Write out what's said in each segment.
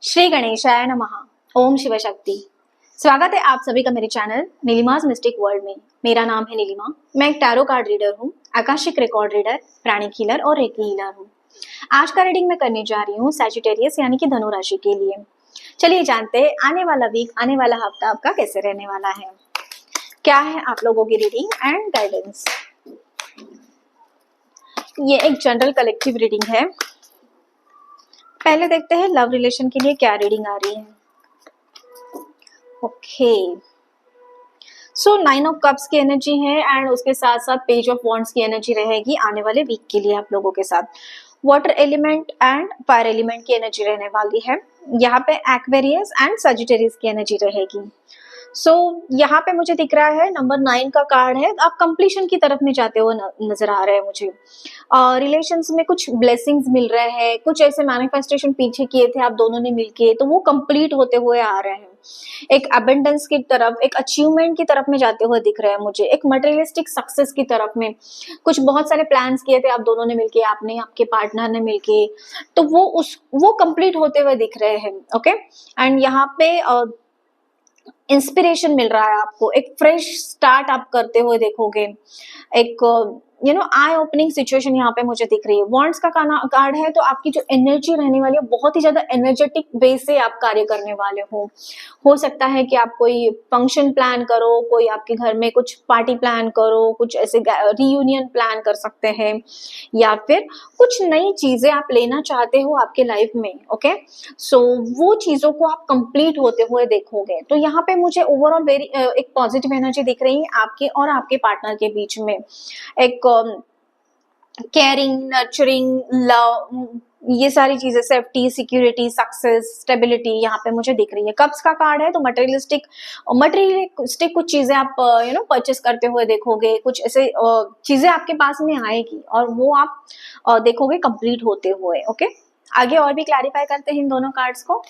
श्री गणेशाय नमः। ओम शिव शक्ति। स्वागत है आप सभी का मेरे चैनल नीलिमास मिस्टिक वर्ल्ड में। मेरा नाम है नीलिमा। मैं एक टैरो कार्ड रीडर हूँ, आकाशिक रिकॉर्ड रीडर, प्राणिक हीलर और रेकी हीलर हूँ। आज का रीडिंग मैं करने जा रही हूँ सैजिटेरियस यानी कि धनु राशि के लिए। चलिए जानते हैं आने वाला वीक, आने वाला हफ्ता आपका कैसे रहने वाला है, क्या है आप लोगों की रीडिंग एंड गाइडेंस। ये एक जनरल कलेक्टिव रीडिंग है। पहले देखते हैं लव रिलेशन के लिए क्या रीडिंग आ रही है। ओके, सो 9 ऑफ कप्स की एनर्जी है एंड उसके साथ साथ पेज ऑफ वॉन्ड्स की एनर्जी रहेगी आने वाले वीक के लिए आप लोगों के साथ। Water element and fire element की एनर्जी रहने वाली है। यहाँ पे एक्वेरियस एंड सजिटेरियस की एनर्जी रहेगी। सो यहाँ पे मुझे दिख रहा है नंबर 9 का कार्ड है। आप कंप्लीशन की तरफ में जाते हुए नजर आ रहे हैं मुझे। रिलेशंस में कुछ ब्लेसिंग्स मिल रहे हैं, कुछ ऐसे मैनिफेस्टेशन पीछे किए थे आप दोनों ने मिलके, तो वो कंप्लीट होते हुए आ रहे हैं। एक अबेंडेंस की तरफ, एक अचीवमेंट की तरफ में जाते हुए दिख रहे हैं मुझे, एक मटेरियलिस्टिक सक्सेस की तरफ में। कुछ बहुत सारे प्लान्स किए थे आप दोनों ने मिलके, आपने आपके पार्टनर ने मिलके, तो वो कंप्लीट होते हुए दिख रहे हैं। ओके, एंड यहाँ पे इंस्पिरेशन मिल रहा है आपको, एक फ्रेश स्टार्ट आप करते हुए देखोगे। एक आई ओपनिंग सिचुएशन यहाँ पे मुझे दिख रही है। वॉन्ड्स का कार्ड है, तो आपकी जो एनर्जी रहने वाली है बहुत ही ज्यादा एनर्जेटिक वे से आप कार्य करने वाले हो सकता है कि आप कोई फंक्शन प्लान करो, कोई आपके घर में कुछ पार्टी प्लान करो, कुछ ऐसे रियूनियन प्लान कर सकते हैं, या फिर कुछ नई चीजें आप लेना चाहते हो आपके लाइफ में। ओके, सो वो चीजों को आप कंप्लीट होते हुए देखोगे। तो यहाँ पे मुझे ओवरऑल एक पॉजिटिव एनर्जी दिख रही है आपके और आपके पार्टनर के बीच में। एक केयरिंग, नर्चरिंग, लव, ये सारी चीजें, सेफ्टी, सिक्योरिटी, सक्सेस, स्टेबिलिटी यहाँ पे मुझे दिख रही है। कप्स का कार्ड है, तो मटेरियलिस्टिक कुछ चीजें आप परचेस करते हुए देखोगे। कुछ ऐसे चीजें आपके पास में आएगी और वो आप देखोगे कंप्लीट होते हुए। ओके, आगे और भी क्लैरिफाई करते हैं इन दोनों कार्ड्स को।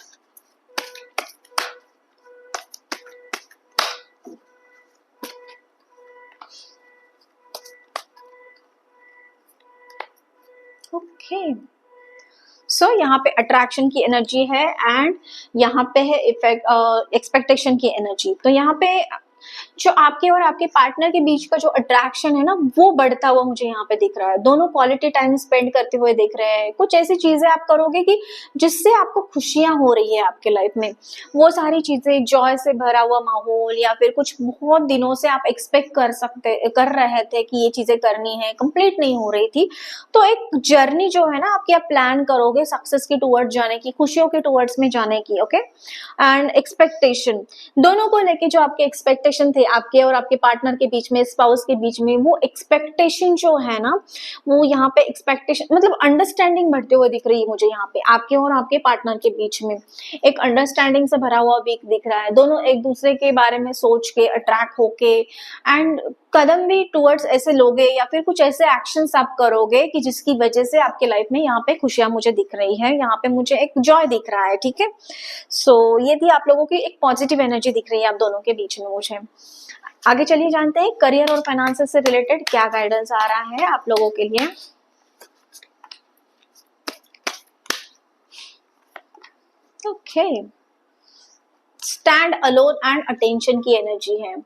ओके, सो यहाँ पे अट्रैक्शन की एनर्जी है एंड यहाँ पे है एक्सपेक्टेशन की एनर्जी। तो यहाँ पे जो आपके और आपके पार्टनर के बीच का जो अट्रैक्शन है ना, वो बढ़ता हुआ मुझे यहाँ पे दिख रहा है। दोनों क्वालिटी टाइम स्पेंड करते हुए दिख रहे हैं। कुछ ऐसी चीजें आप करोगे कि जिससे आपको खुशियां हो रही है आपके लाइफ में। वो सारी चीजें, जॉय से भरा हुआ माहौल, या फिर कुछ बहुत दिनों से आप एक्सपेक्ट कर रहे थे कि ये चीजें करनी है, कंप्लीट नहीं हो रही थी। तो एक जर्नी जो है ना आपकी, आप प्लान करोगे सक्सेस की टुवर्ड्स जाने की, खुशियों के टुवर्ड्स में जाने की। ओके, एंड एक्सपेक्टेशन, दोनों को लेके जो आपके एक्सपेक्टेशन थे आपके और आपके पार्टनर के बीच में, स्पाउस के बीच में, वो एक्सपेक्टेशन जो है ना, वो यहाँ पे एक्सपेक्टेशन मतलब अंडरस्टैंडिंग बढ़ते हुए दिख रही है मुझे। यहाँ पे आपके और आपके पार्टनर के बीच में एक अंडरस्टैंडिंग से भरा हुआ वीक दिख रहा है। दोनों एक दूसरे के बारे में सोच के, अट्रैक्ट होके, एंड कदम भी टुवर्ड्स ऐसे लोगे या फिर कुछ ऐसे एक्शंस आप करोगे कि जिसकी वजह से आपके लाइफ में यहाँ पे खुशियां मुझे दिख रही है। यहाँ पे मुझे एक जॉय दिख रहा है। ठीक है, सो ये थी आप लोगों की एक पॉजिटिव एनर्जी दिख रही है आप दोनों के बीच में मुझे। आगे चलिए जानते हैं करियर और फाइनेंस से रिलेटेड क्या गाइडेंस आ रहा है आप लोगों के लिए। Okay, stand alone and attention की एनर्जी है।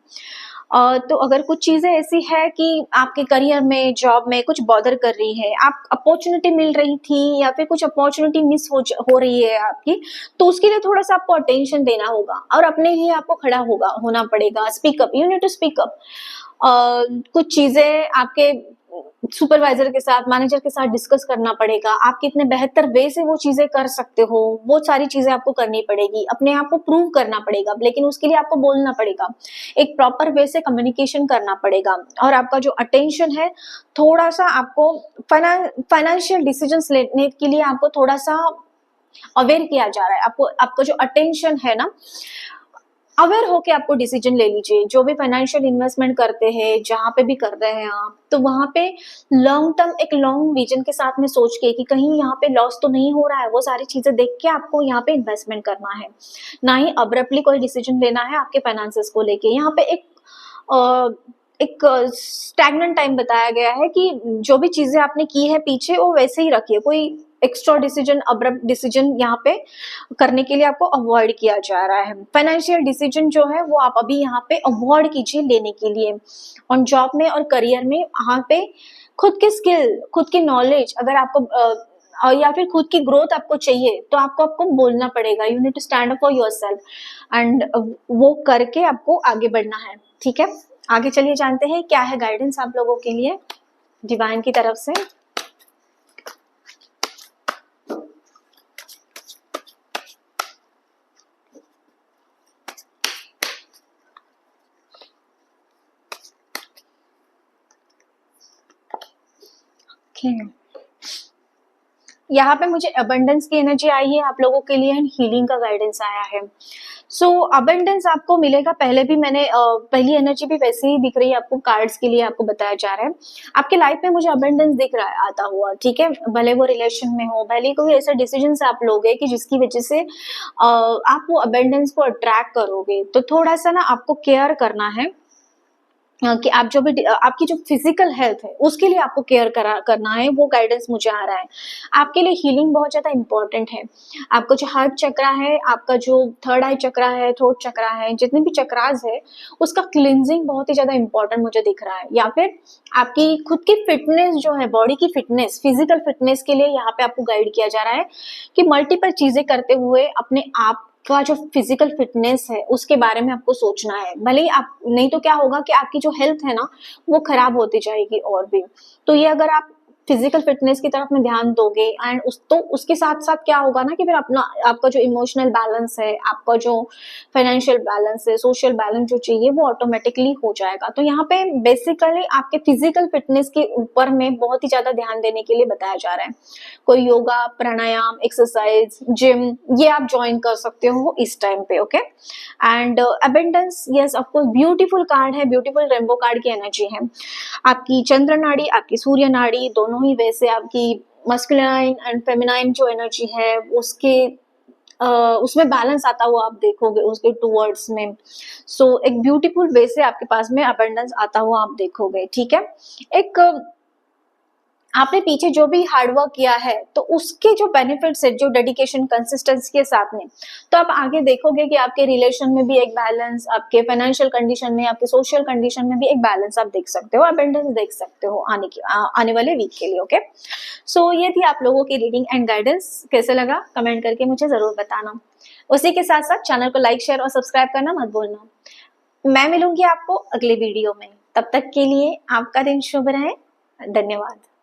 तो अगर कुछ चीजें ऐसी है कि आपके करियर में, जॉब में कुछ बॉदर कर रही है, आप अपॉर्चुनिटी मिल रही थी या फिर कुछ अपॉर्चुनिटी मिस हो रही है आपकी, तो उसके लिए थोड़ा सा आपको अटेंशन देना होगा और अपने लिए आपको खड़ा होना पड़ेगा। Speak up, you need to speak up. कुछ चीजें आपके सुपरवाइजर के साथ, मैनेजर के साथ डिस्कस करना पड़ेगा। आप कितने बेहतर वे से वो चीजें कर सकते हो, वो सारी चीजें आपको करनी पड़ेगी। अपने आप को प्रूव करना पड़ेगा, लेकिन उसके लिए आपको बोलना पड़ेगा, एक प्रॉपर वे से कम्युनिकेशन करना पड़ेगा। और आपका जो अटेंशन है, थोड़ा सा आपको फाइनेंशियल डिसीजंस लेने के लिए आपको थोड़ा सा अवेयर किया जा रहा है। आपका जो अटेंशन है ना, अवेयर होके आपको डिसीजन ले लीजिए। जो भी फाइनेंशियल इन्वेस्टमेंट करते हैं, जहां पे भी कर रहे हैं आप, तो वहां पे लॉन्ग टर्म, एक लॉन्ग विजन के साथ में सोच के कि कहीं यहाँ पे लॉस तो नहीं हो रहा है, वो सारी चीजें देख के आपको यहाँ पे इन्वेस्टमेंट करना है। ना ही अब्रप्टली कोई डिसीजन लेना है आपके फाइनेंसेस को लेके। यहाँ पे एक स्टैग्नेंट टाइम बताया गया है कि जो भी चीजें आपने की है पीछे, वो वैसे ही रखिए। कोई एक्स्ट्रा डिसीजन, अब्रप्ट डिसीजन यहाँ पे करने के लिए आपको अवॉइड किया जा रहा है। फाइनेंशियल डिसीजन जो है वो आप अभी यहाँ पे अवॉइड कीजिए लेने के लिए। ऑन जॉब में और करियर में यहाँ पे खुद की स्किल, खुद की नॉलेज अगर आपको या फिर खुद की ग्रोथ आपको चाहिए तो आपको बोलना पड़ेगा। You need to stand up for yourself and वो करके आपको आगे बढ़ना है। ठीक है, आगे चलिए जानते हैं क्या है गाइडेंस आप लोगों के लिए डिवाइन की तरफ से। यहाँ पे मुझे अबंडेंस की एनर्जी आई है आप लोगों के लिए एंड हीलिंग का गाइडेंस आया है। सो अबंडेंस आपको मिलेगा। पहले भी मैंने पहली एनर्जी भी वैसे ही दिख रही है आपको, कार्ड्स के लिए आपको बताया जा रहा है। आपके लाइफ में मुझे अबंडेंस दिख रहा है आता हुआ। ठीक है, भले वो रिलेशन में हो, भले कोई ऐसा डिसीजन आप लोगे कि जिसकी वजह से आप वो अबंडेंस को अट्रैक्ट करोगे, तो थोड़ा सा ना आपको केयर करना है कि आप जो भी आपकी जो फिजिकल हेल्थ है उसके लिए आपको केयर करना है। वो गाइडेंस मुझे आ रहा है। आपके लिए हीलिंग बहुत ज्यादा इंपॉर्टेंट है। आपका जो हार्ट चक्रा है, आपका जो थर्ड आई चक्रा है, थ्रोट चक्रा है, जितने भी चक्रास है उसका क्लिनजिंग बहुत ही ज्यादा इंपॉर्टेंट मुझे दिख रहा है। या फिर आपकी खुद की फिटनेस जो है, बॉडी की फिटनेस, फिजिकल फिटनेस के लिए यहाँ पे आपको गाइड किया जा रहा है कि मल्टीपल चीजें करते हुए अपने आप का जो फिजिकल फिटनेस है उसके बारे में आपको सोचना है। भले ही आप, नहीं तो क्या होगा कि आपकी जो हेल्थ है ना वो खराब होती जाएगी और भी। तो ये अगर आप फिजिकल फिटनेस की तरफ में ध्यान दोगे एंड उसके साथ साथ क्या होगा ना कि फिर आपका जो इमोशनल बैलेंस है, आपका जो फाइनेंशियल बैलेंस है, सोशल बैलेंस जो चाहिए वो ऑटोमेटिकली हो जाएगा। तो यहाँ पे बेसिकली आपके फिजिकल फिटनेस के ऊपर में बहुत ही ज्यादा ध्यान देने के लिए बताया जा रहा है। कोई योगा, प्राणायाम, एक्सरसाइज, जिम ये आप ज्वाइन कर सकते हो इस टाइम पे। Okay, and abundance, yes of course beautiful card है, ब्यूटीफुल रेनबो कार्ड की एनर्जी है। आपकी चंद्र नाड़ी, आपकी सूर्य नाड़ी दोनों ही वैसे आपकी मस्कुलाइन एंड फेमिनाइन जो एनर्जी है उसमें बैलेंस आता हुआ आप देखोगे उसके टूवर्ड्स में। सो एक ब्यूटीफुल वे से आपके पास में अबंडेंस आता हुआ आप देखोगे। ठीक है, एक आपने पीछे जो भी हार्डवर्क किया है तो उसके जो बेनिफिट्स है, जो डेडिकेशन, कंसिस्टेंसी के साथ में, तो आप आगे देखोगे कि आपके रिलेशन में भी एक बैलेंस, आपके फाइनेंशियल कंडीशन में, आपके सोशल कंडीशन में भी एक बैलेंस आप देख सकते हो, अबंडेंस देख सकते हो आने वाले वीक के लिए। ओके, सो ये थी आप लोगों की रीडिंग एंड गाइडेंस। कैसे लगा कमेंट करके मुझे जरूर बताना। उसी के साथ साथ चैनल को लाइक, शेयर और सब्सक्राइब करना मत भूलना। मैं मिलूंगी आपको अगले वीडियो में, तब तक के लिए आपका दिन शुभ रहे। धन्यवाद।